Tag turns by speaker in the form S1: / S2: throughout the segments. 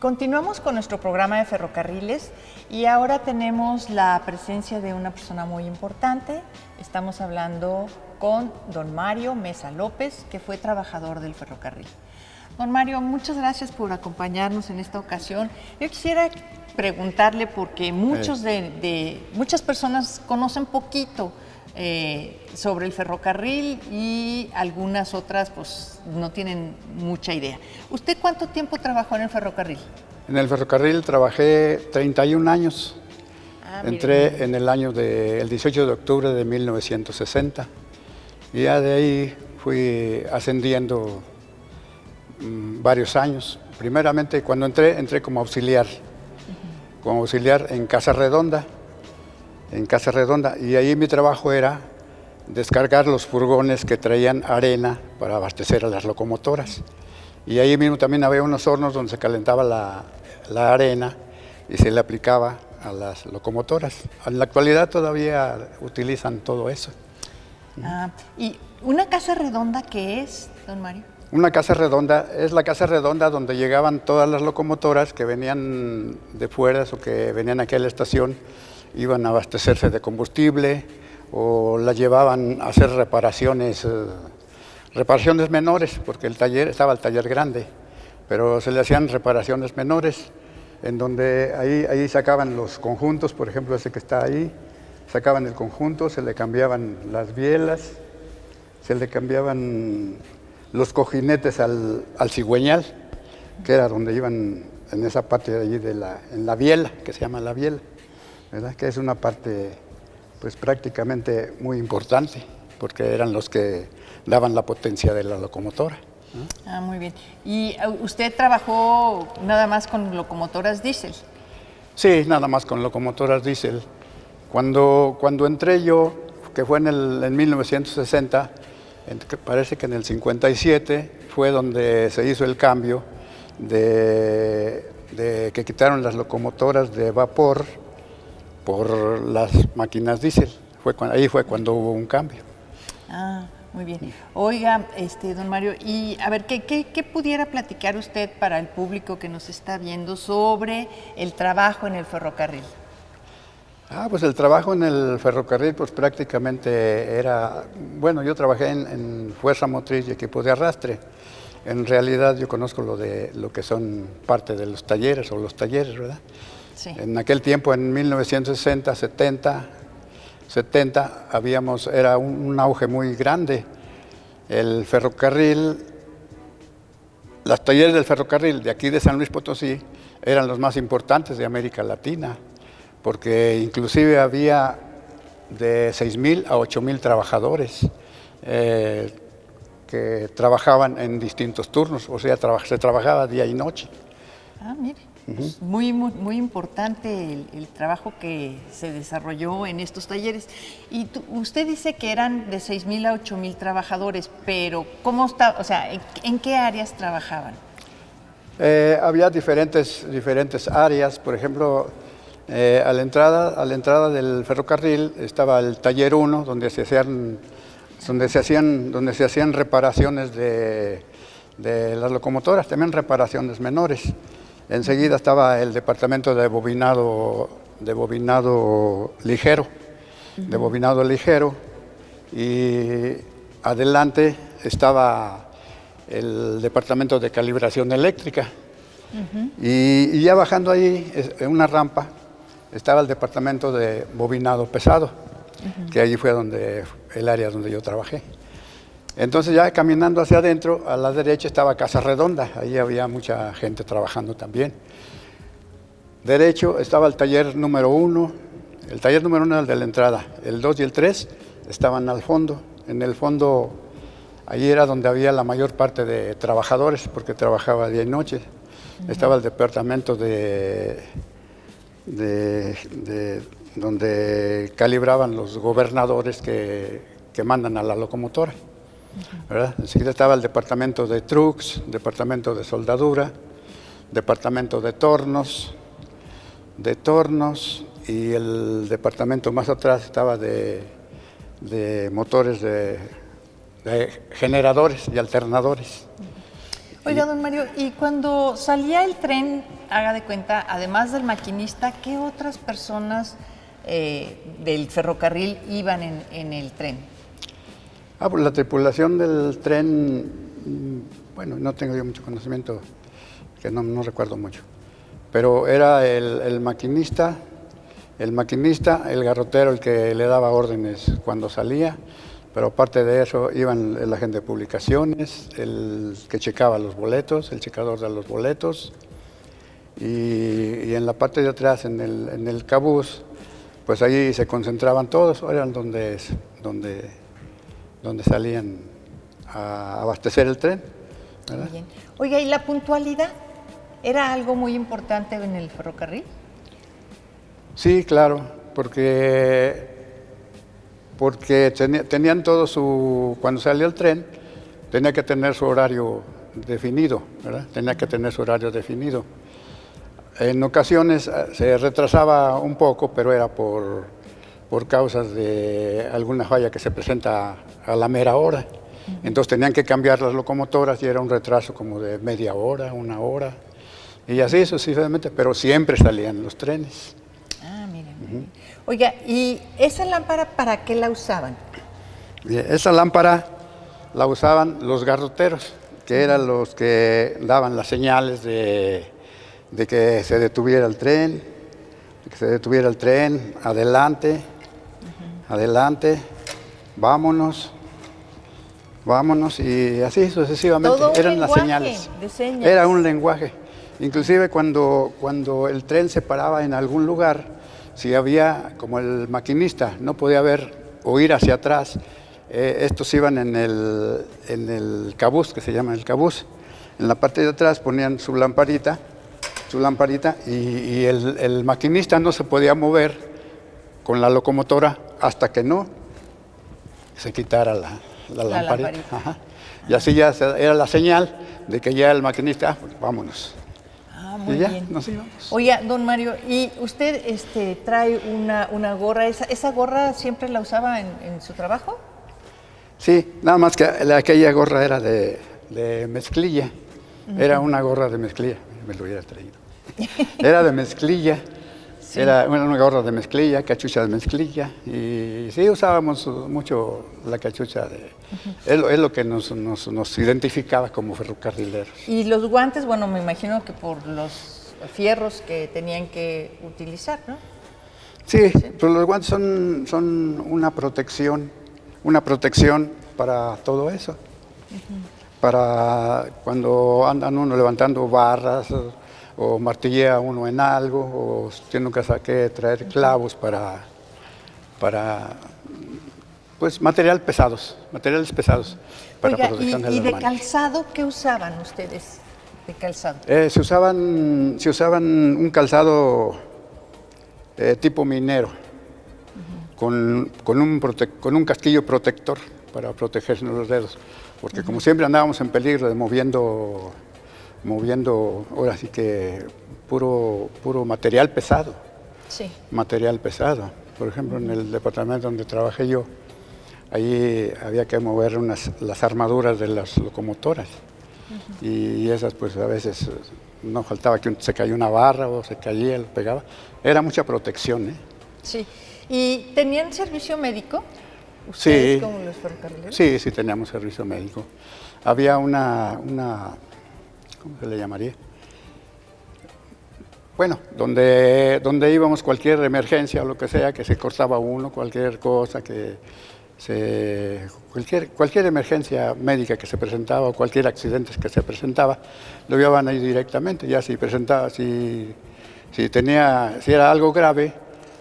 S1: Continuamos con nuestro programa de ferrocarriles y ahora tenemos la presencia de una persona muy importante. Estamos hablando con don Mario Mesa López, que fue trabajador del ferrocarril. Don Mario, muchas gracias por acompañarnos en esta ocasión. Yo quisiera preguntarle, porque muchas personas conocen poquito sobre el ferrocarril y algunas otras pues no tienen mucha idea. ¿Usted cuánto tiempo trabajó en el ferrocarril?
S2: En el ferrocarril trabajé 31 años. Entré en el 18 de octubre de 1960 y ya de ahí fui ascendiendo varios años. Primeramente cuando entré como auxiliar, en Casa Redonda, y ahí mi trabajo era descargar los furgones que traían arena para abastecer a las locomotoras. Y ahí mismo también había unos hornos donde se calentaba la arena y se le aplicaba a las locomotoras. En la actualidad todavía utilizan todo eso.
S1: ¿Y una casa redonda qué es, don Mario?
S2: Una casa redonda es la casa redonda donde llegaban todas las locomotoras que venían de fuera o que venían aquí a la estación, iban a abastecerse de combustible o la llevaban a hacer reparaciones menores, porque estaba el taller grande, pero se le hacían reparaciones menores, en donde ahí sacaban los conjuntos, por ejemplo ese que está ahí, sacaban el conjunto, se le cambiaban las bielas, se le cambiaban los cojinetes al cigüeñal, que era donde iban en esa parte de allí en la biela, que se llama la biela, ¿verdad? Que es una parte pues prácticamente muy importante, porque eran los que daban la potencia de la locomotora.
S1: Muy bien. ¿Y usted trabajó nada más con locomotoras diésel?
S2: Sí, nada más con locomotoras diésel. Cuando entré yo, que fue en 1960, parece que en el 57, fue donde se hizo el cambio de que quitaron las locomotoras de vapor por las máquinas diésel. Ahí fue cuando hubo un cambio.
S1: Muy bien. Oiga, don Mario, y a ver, ¿qué pudiera platicar usted para el público que nos está viendo sobre el trabajo en el ferrocarril?
S2: Pues el trabajo en el ferrocarril pues prácticamente era, bueno, yo trabajé en fuerza motriz y equipo de arrastre. En realidad yo conozco lo que son parte de los talleres o los talleres, ¿verdad? Sí. En aquel tiempo, en 1960, 70, era un auge muy grande. El ferrocarril, los talleres del ferrocarril de aquí de San Luis Potosí eran los más importantes de América Latina, porque inclusive había de 6,000 a 8,000 trabajadores que trabajaban en distintos turnos, o sea, se trabajaba día y noche.
S1: Mire. Pues muy importante el trabajo que se desarrolló en estos talleres. Y usted dice que eran de 6,000 a 8,000 trabajadores, pero ¿cómo está? O sea, ¿en qué áreas trabajaban?
S2: Había diferentes áreas. Por ejemplo, a la entrada del ferrocarril estaba el taller 1, donde se hacían reparaciones de las locomotoras, también reparaciones menores. Enseguida estaba el departamento de bobinado ligero, y adelante estaba el departamento de calibración eléctrica. Y ya bajando ahí, en una rampa, estaba el departamento de bobinado pesado, que allí fue el área donde yo trabajé. Entonces ya caminando hacia adentro, a la derecha estaba Casa Redonda, ahí había mucha gente trabajando también. Derecho estaba el taller número 1, era el de la entrada, el 2 y el 3 estaban al fondo. En el fondo, allí era donde había la mayor parte de trabajadores, porque trabajaba día y noche. Estaba el departamento donde calibraban los gobernadores que mandan a la locomotora, ¿verdad? Enseguida estaba el departamento de trucks, departamento de soldadura, departamento de tornos, y el departamento más atrás estaba de motores de generadores y alternadores.
S1: Oiga, don Mario, y cuando salía el tren, haga de cuenta, además del maquinista, ¿qué otras personas del ferrocarril iban en el tren?
S2: Pues la tripulación del tren, bueno, no tengo yo mucho conocimiento, que no recuerdo mucho, pero era el maquinista, el garrotero, el que le daba órdenes cuando salía, pero aparte de eso iban el agente de publicaciones, el que checaba los boletos, el checador de los boletos, y en la parte de atrás, en el cabús, pues ahí se concentraban todos, eran donde salían a abastecer el tren, ¿verdad?
S1: Muy bien. Oiga, ¿y la puntualidad era algo muy importante en el ferrocarril?
S2: Sí, claro, porque tenían todo cuando salía el tren, tenía que tener su horario definido, ¿verdad? Tenía que tener su horario definido. En ocasiones se retrasaba un poco, pero era por causas de alguna falla que se presenta a la mera hora. Entonces tenían que cambiar las locomotoras y era un retraso como de media hora, una hora, y así sucesivamente, pero siempre salían los trenes.
S1: Ah, miren. Oiga, ¿y esa lámpara para qué la usaban?
S2: Esa lámpara la usaban los garroteros, que eran los que daban las señales de que se detuviera el tren, adelante, adelante, vámonos, y así sucesivamente.
S1: Todo un
S2: eran las
S1: lenguaje
S2: señales.
S1: de señas.
S2: Era un lenguaje. Inclusive cuando el tren se paraba en algún lugar, si había, como el maquinista, no podía o ir hacia atrás, estos iban en el cabús, que se llama el cabús. En la parte de atrás ponían su lamparita, y el maquinista no se podía mover con la locomotora hasta que no se quitara la lamparita. Ajá. Y así ya era la señal de que ya el maquinista, pues, vámonos.
S1: Muy
S2: y ya
S1: bien.
S2: nos íbamos.
S1: Oiga, don Mario, ¿y usted trae una gorra? ¿Esa gorra siempre la usaba en su trabajo?
S2: Sí, nada más que aquella gorra era de mezclilla. Era una gorra de mezclilla. Me lo hubiera traído. Era de mezclilla. Sí. Era una gorra de mezclilla, cachucha de mezclilla. Y sí, usábamos mucho la cachucha. Es lo que nos identificaba como ferrocarrileros.
S1: Y los guantes, bueno, me imagino que por los fierros que tenían que utilizar, ¿no?
S2: Sí, pues los guantes son una protección para todo eso. Para cuando andan uno levantando barras o martillea uno en algo, o tiene que traer clavos para pues materiales pesados para
S1: Oiga,
S2: protección de
S1: ¿y
S2: las
S1: de
S2: manos.
S1: calzado qué usaban ustedes de calzado?
S2: Se usaban un calzado tipo minero, con un casquillo protector para protegerse los dedos, porque como siempre andábamos en peligro de moviendo, ahora sí que puro material pesado.
S1: Sí.
S2: Material pesado. Por ejemplo, en el departamento donde trabajé yo, allí había que mover las armaduras de las locomotoras. Y esas, pues a veces no faltaba que se caía una barra o se caía, lo pegaba. Era mucha protección, ¿eh?
S1: Sí. ¿Y tenían servicio médico? ¿Ustedes
S2: Sí,
S1: como los ferrocarrileros?
S2: sí teníamos servicio médico. Había una, ¿cómo se le llamaría? Bueno, donde íbamos, cualquier emergencia o lo que sea, que se cortaba uno, cualquier cosa, cualquier emergencia médica que se presentaba o cualquier accidente que se presentaba, lo llevaban ahí directamente. Ya si era algo grave,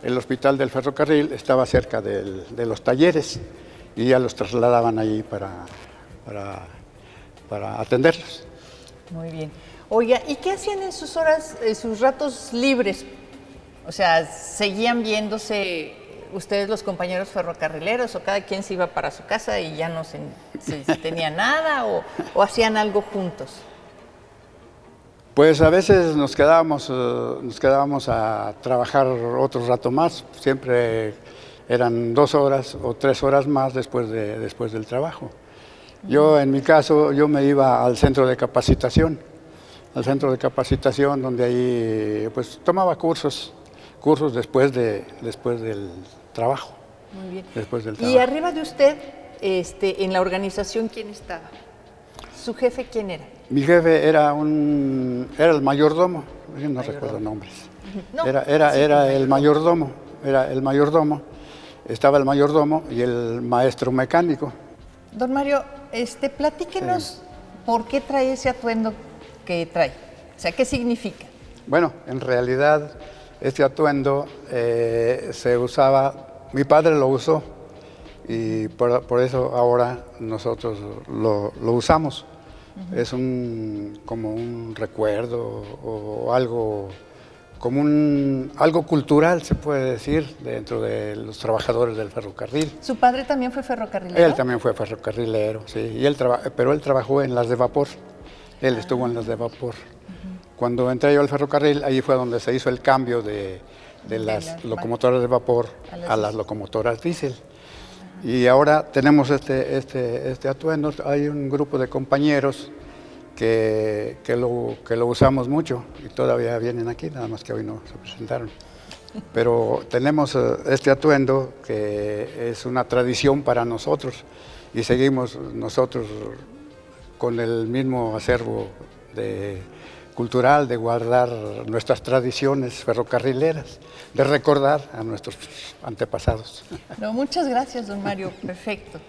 S2: el hospital del ferrocarril estaba cerca de los talleres y ya los trasladaban allí para atenderlos.
S1: Muy bien. Oiga, ¿y qué hacían en sus ratos libres? O sea, ¿seguían viéndose ustedes los compañeros ferrocarrileros o cada quien se iba para su casa y ya no se tenía nada o hacían algo juntos?
S2: Pues a veces nos quedábamos a trabajar otro rato más, siempre eran 2 horas o 3 horas más después del trabajo. Yo, en mi caso, yo me iba al centro de capacitación, donde ahí pues tomaba cursos después del trabajo.
S1: Muy bien.
S2: Después del
S1: Y
S2: trabajo.
S1: arriba de usted, en la organización, ¿quién estaba? ¿Su jefe quién era?
S2: Mi jefe era el mayordomo, yo no recuerdo nombres.
S1: No,
S2: Era el mayordomo, estaba el mayordomo y el maestro mecánico.
S1: Don Mario, platíquenos por qué trae ese atuendo que trae. O sea, ¿qué significa?
S2: Bueno, en realidad este atuendo se usaba, mi padre lo usó y por eso ahora nosotros lo usamos. Es como un recuerdo o algo, algo cultural, se puede decir, dentro de los trabajadores del ferrocarril.
S1: ¿Su padre también fue ferrocarrilero?
S2: Él también fue ferrocarrilero, sí, pero él trabajó en las de vapor. Él estuvo en las de vapor. Cuando entré yo al ferrocarril, ahí fue donde se hizo el cambio de las locomotoras de vapor a las locomotoras diésel. Y ahora tenemos este atuendo. Hay un grupo de compañeros que lo usamos mucho y todavía vienen aquí, nada más que hoy no se presentaron. Pero tenemos este atuendo que es una tradición para nosotros y seguimos nosotros con el mismo acervo cultural de guardar nuestras tradiciones ferrocarrileras, de recordar a nuestros antepasados.
S1: No, muchas gracias, don Mario. Perfecto.